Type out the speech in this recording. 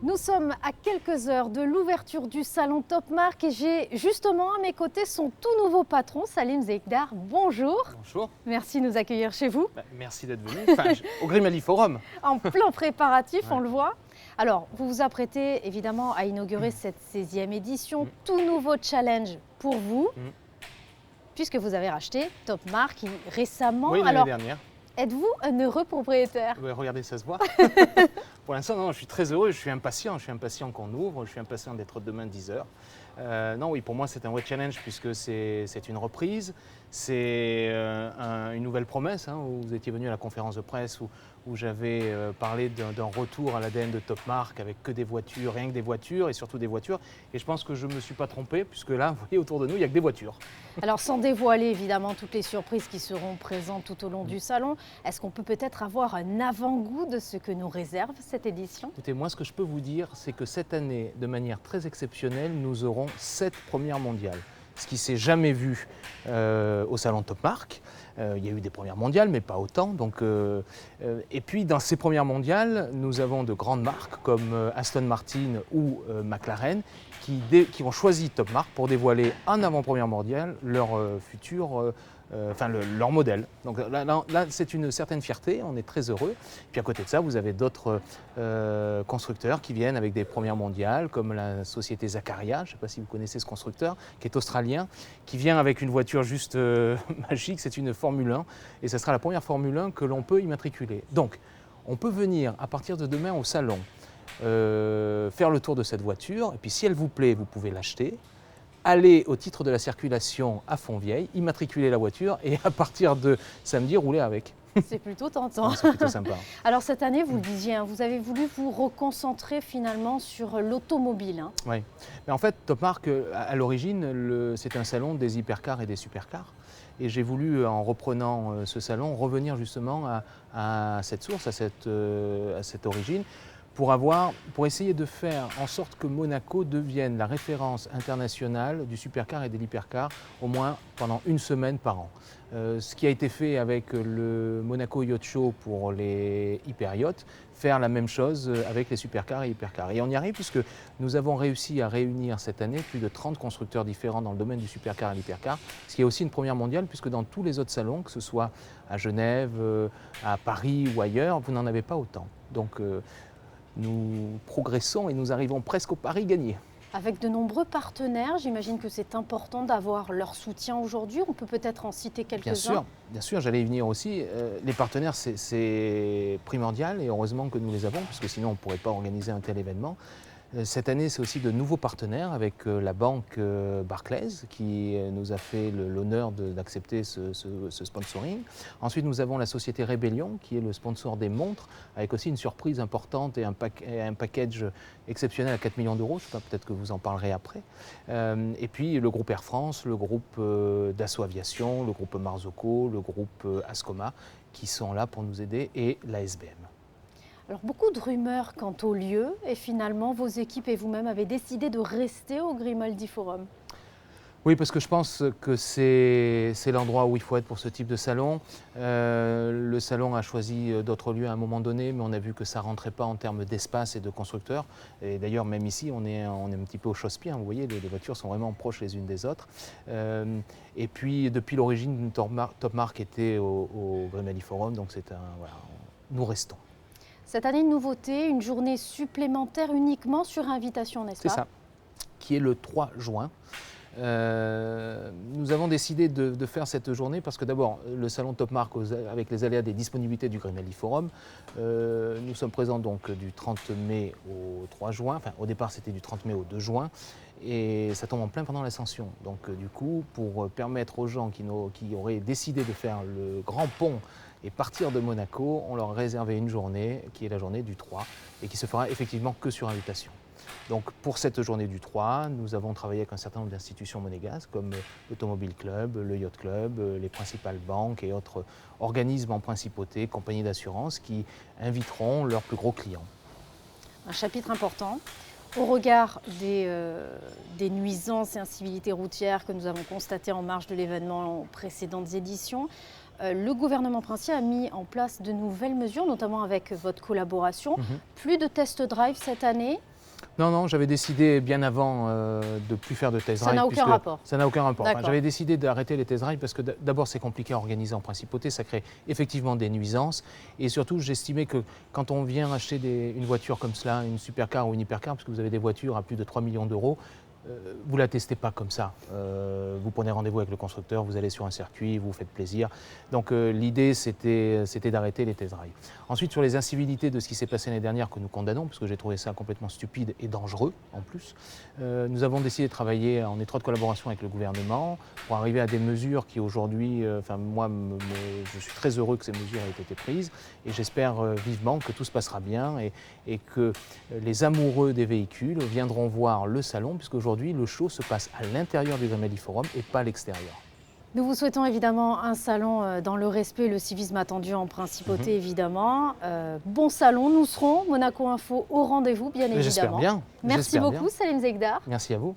Nous sommes à quelques heures de l'ouverture du salon Top Marque et j'ai justement à mes côtés son tout nouveau patron, Salim Zekdar. Bonjour. Bonjour. Merci de nous accueillir chez vous. Merci d'être venu, au Grimaldi Forum. En plein préparatif, Ouais. on le voit. Alors, vous vous apprêtez évidemment à inaugurer cette 16e édition, tout nouveau challenge pour vous, puisque vous avez racheté Top Marque récemment. Oui, l'année Alors, dernière. êtes-vous un heureux propriétaire? Ouais, regardez, ça se voit. Pour l'instant, non, je suis très heureux, je suis impatient qu'on ouvre, je suis impatient d'être demain 10h. Non, oui, pour moi, c'est un vrai challenge puisque c'est une reprise, c'est une nouvelle promesse. Vous étiez venu à la conférence de presse où j'avais parlé d'un retour à l'ADN de Top Marque avec que des voitures, rien que des voitures et surtout des voitures. Et je pense que je ne me suis pas trompé puisque là, vous voyez, autour de nous, il n'y a que des voitures. Alors, sans dévoiler évidemment toutes les surprises qui seront présentes tout au long du salon, est-ce qu'on peut peut-être avoir un avant-goût de ce que nous réserve cette édition? Écoutez, moi, ce que je peux vous dire, c'est que cette année, de manière très exceptionnelle, nous aurons 7 premières mondiales. Ce qui ne s'est jamais vu au salon Top Marque. Il y a eu des premières mondiales, mais pas autant. Et puis, dans ces premières mondiales, nous avons de grandes marques comme Aston Martin ou McLaren qui ont choisi Top Marque pour dévoiler en avant-première mondiale leur futur leur modèle. Donc là c'est une certaine fierté, on est très heureux. Puis à côté de ça, vous avez d'autres constructeurs qui viennent avec des premières mondiales, comme la société Zaccaria, je ne sais pas si vous connaissez ce constructeur, qui est australien, qui vient avec une voiture juste magique, c'est une Formule 1, et ce sera la première Formule 1 que l'on peut immatriculer. Donc, on peut venir à partir de demain au salon, faire le tour de cette voiture, et puis si elle vous plaît, vous pouvez l'acheter. Aller au titre de la circulation à Fontvieille, immatriculer la voiture et à partir de samedi, rouler avec. C'est plutôt tentant. C'est plutôt sympa. Alors cette année, vous le disiez, vous avez voulu vous reconcentrer finalement sur l'automobile. Oui. Mais en fait, Top Marque, à l'origine, c'est un salon des hypercars et des supercars. Et j'ai voulu, en reprenant ce salon, revenir justement à cette source, à cette origine, pour essayer de faire en sorte que Monaco devienne la référence internationale du supercar et de l'hypercar, au moins pendant une semaine par an. Ce qui a été fait avec le Monaco Yacht Show pour les hyper-yachts, faire la même chose avec les supercars et hypercars. Et on y arrive puisque nous avons réussi à réunir cette année plus de 30 constructeurs différents dans le domaine du supercar et l'hypercar, ce qui est aussi une première mondiale puisque dans tous les autres salons, que ce soit à Genève, à Paris ou ailleurs, vous n'en avez pas autant. Donc, nous progressons et nous arrivons presque au pari gagné. Avec de nombreux partenaires, j'imagine que c'est important d'avoir leur soutien aujourd'hui. On peut peut-être en citer quelques-uns. Bien sûr, j'allais y venir aussi. Les partenaires, c'est primordial et heureusement que nous les avons, puisque sinon on ne pourrait pas organiser un tel événement. Cette année, c'est aussi de nouveaux partenaires avec la banque Barclays qui nous a fait l'honneur d'accepter ce sponsoring. Ensuite, nous avons la société Rébellion qui est le sponsor des montres avec aussi une surprise importante et un package exceptionnel à 4 millions d'euros. Je ne sais pas, peut-être que vous en parlerez après. Et puis le groupe Air France, le groupe Dassault Aviation, le groupe Marzocco, le groupe Ascoma qui sont là pour nous aider et la SBM. Alors beaucoup de rumeurs quant au lieu et finalement vos équipes et vous-même avez décidé de rester au Grimaldi Forum. Oui, parce que je pense que c'est l'endroit où il faut être pour ce type de salon. Le salon a choisi d'autres lieux à un moment donné, mais on a vu que ça ne rentrait pas en termes d'espace et de constructeurs. Et d'ailleurs, même ici, on est un petit peu au chausse-pied. Vous voyez, les voitures sont vraiment proches les unes des autres. Et puis, depuis l'origine, Top Marque était au Grimaldi Forum, donc voilà, nous restons. Cette année, une nouveauté, une journée supplémentaire uniquement sur invitation, n'est-ce pas? C'est ça, qui est le 3 juin. Nous avons décidé de faire cette journée parce que d'abord, le salon Top Marque, avec les aléas des disponibilités du Grimaldi Forum, nous sommes présents donc du 30 mai au 3 juin. Enfin, au départ, c'était du 30 mai au 2 juin. Et ça tombe en plein pendant l'ascension. Donc du coup, pour permettre aux gens qui auraient décidé de faire le grand pont et partir de Monaco, on leur a réservé une journée qui est la journée du 3 et qui se fera effectivement que sur invitation. Donc pour cette journée du 3, nous avons travaillé avec un certain nombre d'institutions monégasques comme l'Automobile Club, le Yacht Club, les principales banques et autres organismes en principauté, compagnies d'assurance qui inviteront leurs plus gros clients. Un chapitre important. Au regard des nuisances et incivilités routières que nous avons constatées en marge de l'événement aux précédentes éditions, le gouvernement princier a mis en place de nouvelles mesures, notamment avec votre collaboration. Plus de test drive cette année. Non, non, j'avais décidé bien avant de ne plus faire de test drive. Ça n'a aucun rapport. Ça n'a aucun rapport. Enfin, D'accord. j'avais décidé d'arrêter les test drive parce que d'abord c'est compliqué à organiser en principauté, ça crée effectivement des nuisances. Et surtout, j'estimais que quand on vient acheter une voiture comme cela, une supercar ou une hypercar, parce que vous avez des voitures à plus de 3 millions d'euros, vous ne la testez pas comme ça. Vous prenez rendez-vous avec le constructeur, vous allez sur un circuit, vous vous faites plaisir. Donc l'idée, c'était d'arrêter les test drive. Ensuite, sur les incivilités de ce qui s'est passé l'année dernière, que nous condamnons, parce que j'ai trouvé ça complètement stupide et dangereux en plus, nous avons décidé de travailler en étroite collaboration avec le gouvernement pour arriver à des mesures qui aujourd'hui, moi, je suis très heureux que ces mesures aient été prises et j'espère vivement que tout se passera bien et que les amoureux des véhicules viendront voir le salon, puisqu'aujourd'hui, le show se passe à l'intérieur du Grimaldi Forum et pas à l'extérieur. Nous vous souhaitons évidemment un salon dans le respect et le civisme attendu en principauté, évidemment. Bon salon, nous serons, Monaco Info, au rendez-vous, bien évidemment. J'espère bien. Merci beaucoup, Salim Zegdar. Merci à vous.